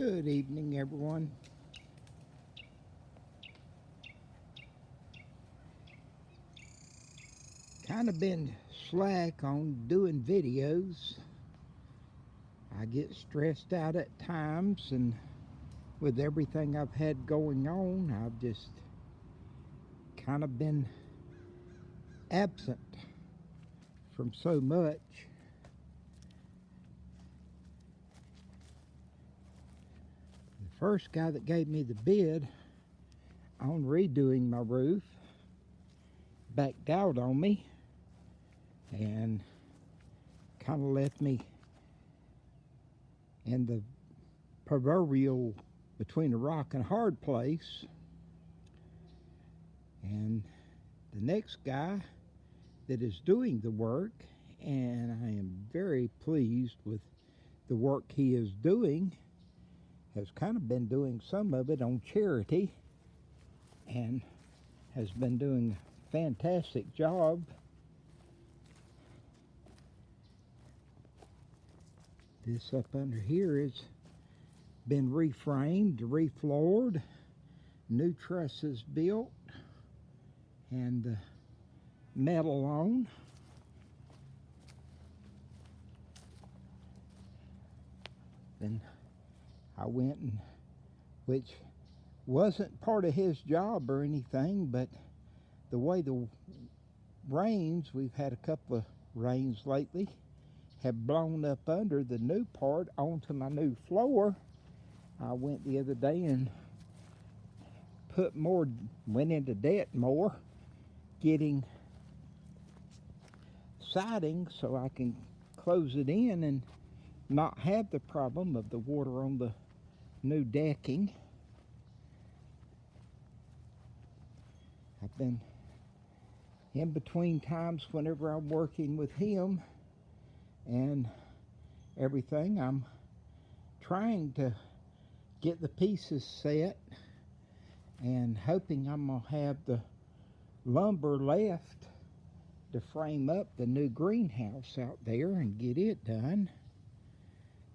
Good evening, everyone. Kind of been slack on doing videos. I get stressed out at times, and with everything I've had going on, I've just kind of been absent from so much. The first guy that gave me the bid on redoing my roof backed out on me and kind of left me in the proverbial between a rock and a hard place. And the next guy that is doing the work, and I am very pleased with the work he is doing, has kind of been doing some of it on charity and has been doing a fantastic job. This up under here has been reframed, refloored, new trusses built, and the metal on. Then I went and, which wasn't part of his job or anything, but the way the rains, we've had a couple of rains lately, have blown up under the new part onto my new floor. I went the other day and went into debt more, getting siding so I can close it in and not have the problem of the water on the new decking. I've been in between times whenever I'm working with him and everything, I'm trying to get the pieces set and hoping I'm gonna have the lumber left to frame up the new greenhouse out there and get it done.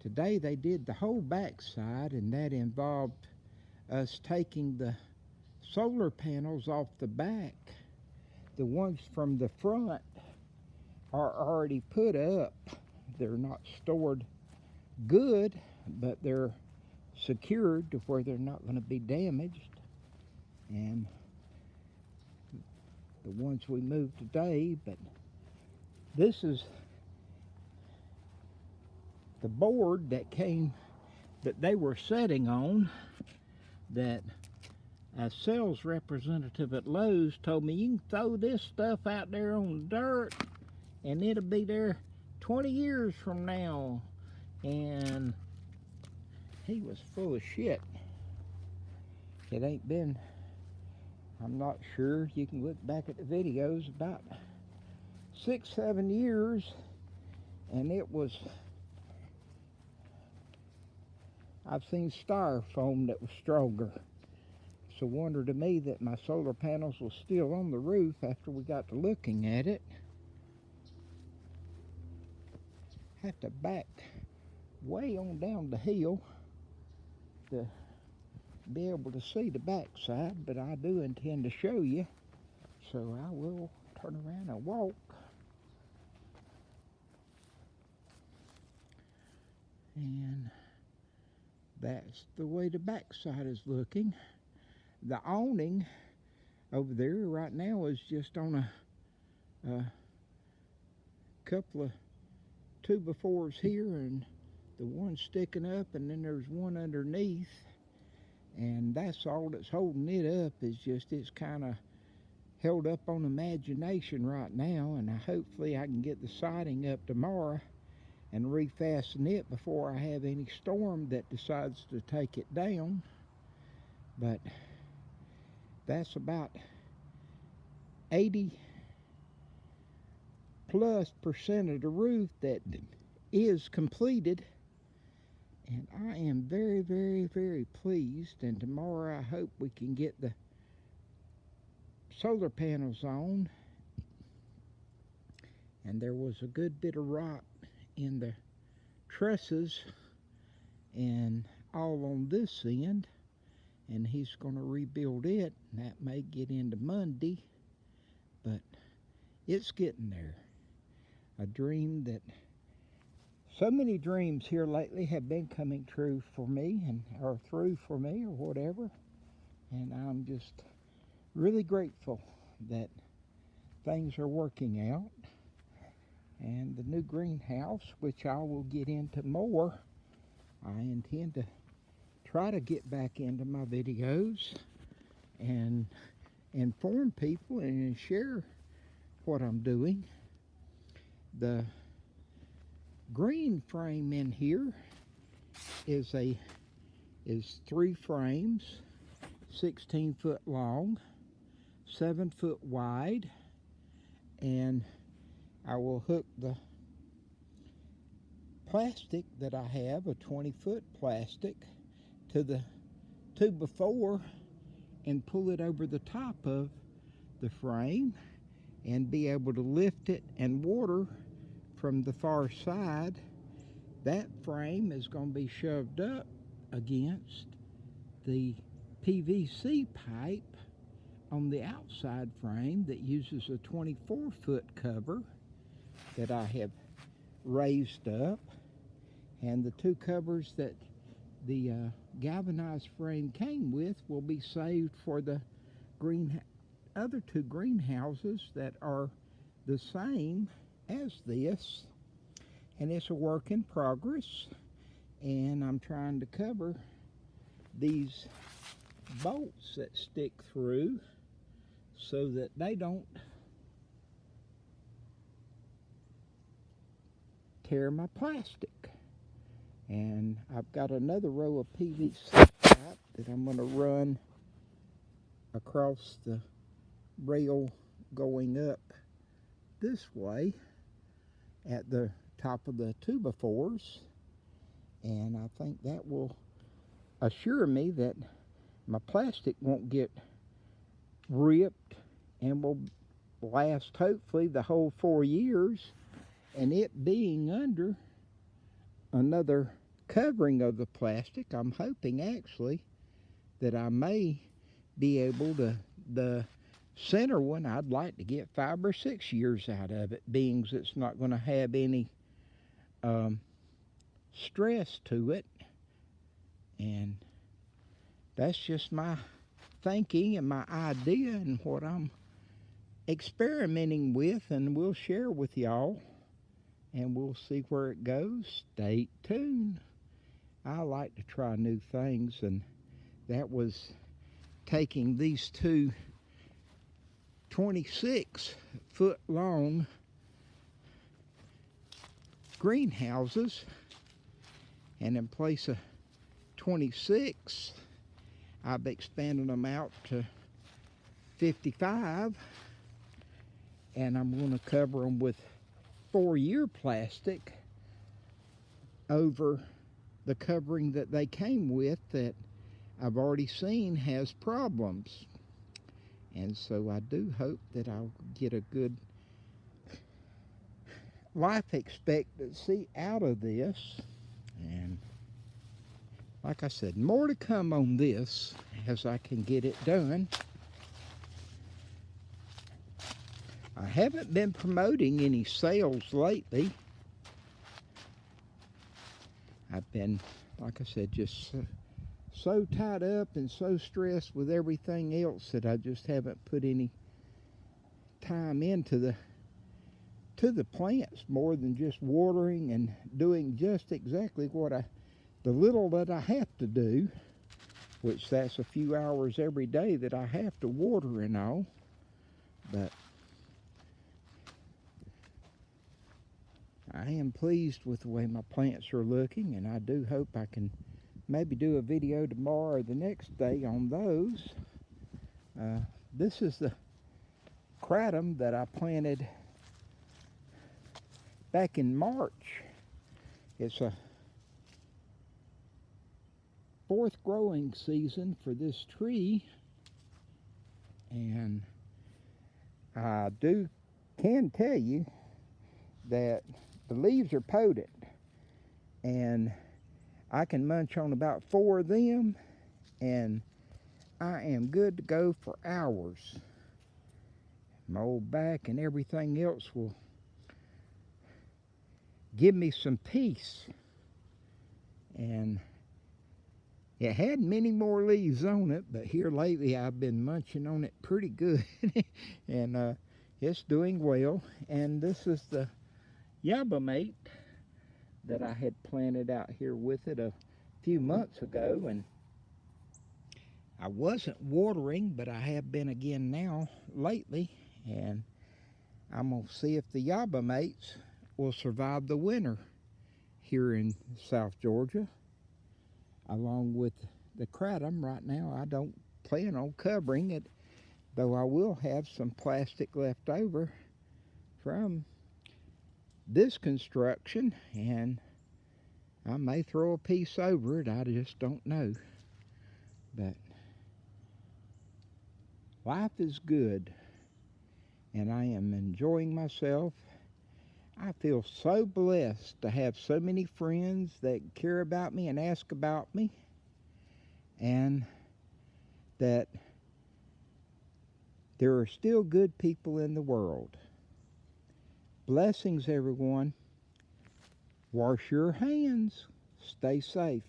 Today they did the whole backside, and that involved us taking the solar panels off the back. The ones from the front are already put up. They're not stored good, but they're secured to where they're not going to be damaged. And the ones we moved today, but this is the board that they were sitting on, that a sales representative at Lowe's told me, you can throw this stuff out there on the dirt and it'll be there 20 years from now. And he was full of shit. It ain't been, I'm not sure, you can look back at the videos, about 6-7 years, and it was, I've seen styrofoam that was stronger. It's a wonder to me that my solar panels were still on the roof after we got to looking at it. Have to back way on down the hill to be able to see the backside, but I do intend to show you, so I will turn around and walk. And that's the way the backside is looking. The awning over there right now is just on a couple of 2x4s here, and the one sticking up, and then there's one underneath, and that's all that's holding it up. Is just it's kind of held up on imagination right now, and hopefully I can get the siding up tomorrow and refasten it before I have any storm that decides to take it down. But that's about 80+ % of the roof that is completed, and I am very, very, very pleased. And tomorrow I hope we can get the solar panels on. And there was a good bit of rot in the trusses, and all on this end, and he's going to rebuild it. And that may get into Monday, but it's getting there. A dream that so many dreams here lately have been coming true for me, or through for me, or whatever. And I'm just really grateful that things are working out. And the new greenhouse, which I will get into more, I intend to try to get back into my videos and inform people and share what I'm doing. The green frame in here is 3 frames, 16 foot long, 7 foot wide, and I will hook the plastic that I have, a 20-foot plastic, to the 2x4 and pull it over the top of the frame and be able to lift it and water from the far side. That frame is going to be shoved up against the PVC pipe on the outside frame that uses a 24-foot cover that I have raised up, and the 2 covers that the galvanized frame came with will be saved for the other 2 greenhouses that are the same as this, and it's a work in progress. And I'm trying to cover these bolts that stick through so that they don't tear my plastic. And I've got another row of PVC pipe that I'm going to run across the rail going up this way at the top of the 2x4s, and I think that will assure me that my plastic won't get ripped and will last hopefully the whole 4 years. And it being under another covering of the plastic, I'm hoping actually that I may be able to, the center one, I'd like to get 5 or 6 years out of it, being it's not going to have any stress to it. And that's just my thinking and my idea and what I'm experimenting with, and we'll share with y'all, and we'll see where it goes. Stay tuned. I like to try new things, and that was taking these 2 26-foot long greenhouses, and in place of 26, I've expanded them out to 55, and I'm going to cover them with 4-year plastic over the covering that they came with that I've already seen has problems. And so I do hope that I'll get a good life expectancy out of this. And like I said, more to come on this as I can get it done. I haven't been promoting any sales lately. I've been, like I said, just so tied up and so stressed with everything else that I just haven't put any time into the plants more than just watering and doing just exactly what the little that I have to do, which that's a few hours every day that I have to water and all. But I am pleased with the way my plants are looking, and I do hope I can maybe do a video tomorrow or the next day on those. This is the kratom that I planted back in March. It's a 4th growing season for this tree, and I can tell you that the leaves are potent, and I can munch on about 4 of them, and I am good to go for hours. My old back and everything else will give me some peace. And it had many more leaves on it, but here lately I've been munching on it pretty good. And it's doing well. And this is the yerba mate that I had planted out here with it a few months ago, and I wasn't watering, but I have been again now lately, and I'm going to see if the yerba mates will survive the winter here in South Georgia along with the kratom. Right now I don't plan on covering it, though I will have some plastic left over from this construction, and I may throw a piece over it. I just don't know. But life is good, and I am enjoying myself. I feel so blessed to have so many friends that care about me and ask about me, and that there are still good people in the world. Blessings, everyone. Wash your hands. Stay safe.